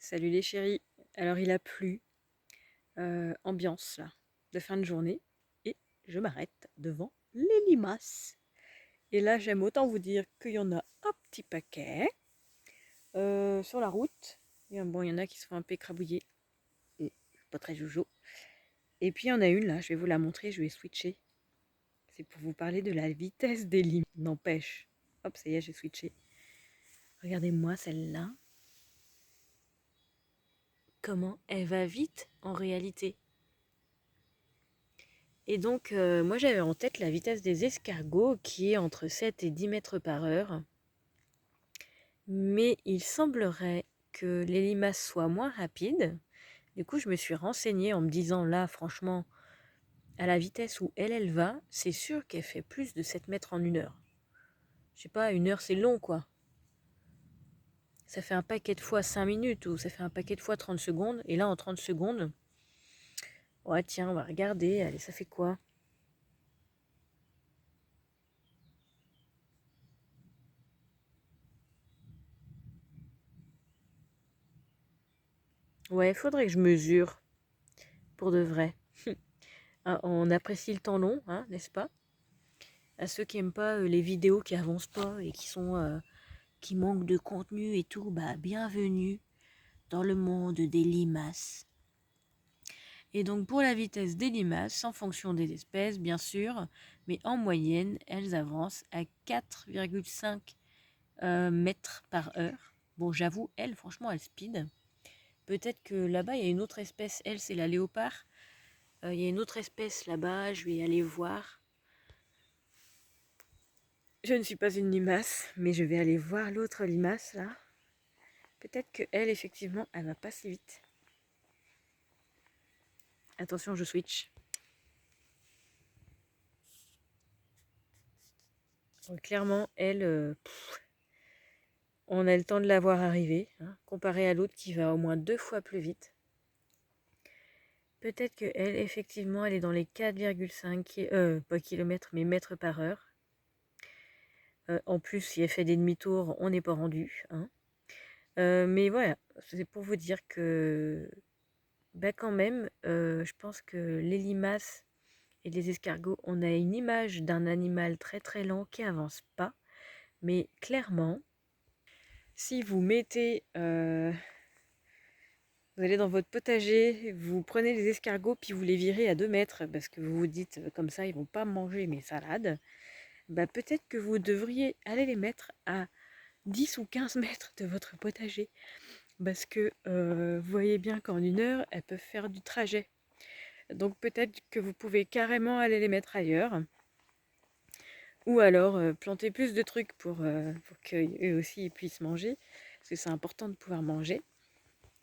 Salut les chéris. Alors il a plu, ambiance là, de fin de journée, et je m'arrête devant les limaces. Et là j'aime autant vous dire qu'il y en a un petit paquet sur la route. Et, bon, il y en a qui se font un peu écrabouiller, et pas très jojo. Et puis il y en a une là, je vais vous la montrer, je vais switcher. C'est pour vous parler de la vitesse des limaces. N'empêche. Hop, ça y est, j'ai switché. Regardez-moi celle-là. Comment elle va vite en réalité. Et donc, moi j'avais en tête la vitesse des escargots qui est entre 7 et 10 mètres par heure. Mais il semblerait que les limaces soient moins rapides. Du coup, je me suis renseignée en me disant là, franchement, à la vitesse où elle va, c'est sûr qu'elle fait plus de 7 mètres en 1 heure. Je sais pas, 1 heure c'est long quoi. Ça fait un paquet de fois 5 minutes ou ça fait un paquet de fois 30 secondes. Et là, en 30 secondes, ouais, tiens, on va regarder. Allez, ça fait quoi? Ouais, faudrait que je mesure pour de vrai. Ah, on apprécie le temps long, hein, n'est-ce pas? À ceux qui aiment pas les vidéos qui avancent pas et qui manquent de contenu et tout, bah bienvenue dans le monde des limaces. Et donc pour la vitesse des limaces, en fonction des espèces bien sûr, mais en moyenne, elles avancent à 4,5 mètres par heure. Bon, j'avoue, elle, franchement, elle speed. Peut-être que là-bas, il y a une autre espèce, elle, c'est la léopard. Il y a une autre espèce là-bas, je vais aller voir. Je ne suis pas une limace, mais je vais aller voir l'autre limace là. Peut-être que elle, effectivement, elle va pas si vite. Attention, je switch. Donc, clairement, elle, on a le temps de la voir arriver, hein, comparé à l'autre qui va au moins 2 fois plus vite. Peut-être que elle, effectivement, elle est dans les 4,5 pas kilomètres, mais mètres par heure. En plus, si elle fait des demi-tours, on n'est pas rendu, hein. Mais voilà, c'est pour vous dire que, bah quand même, je pense que les limaces et les escargots, on a une image d'un animal très très lent qui avance pas. Mais clairement, si vous mettez, vous allez dans votre potager, vous prenez les escargots puis vous les virez à 2 mètres parce que vous vous dites comme ça ils vont pas manger mes salades, bah peut-être que vous devriez aller les mettre à 10 ou 15 mètres de votre potager. Parce que vous voyez bien qu'en 1 heure, elles peuvent faire du trajet. Donc peut-être que vous pouvez carrément aller les mettre ailleurs. Ou alors planter plus de trucs pour qu'eux aussi ils puissent manger. Parce que c'est important de pouvoir manger.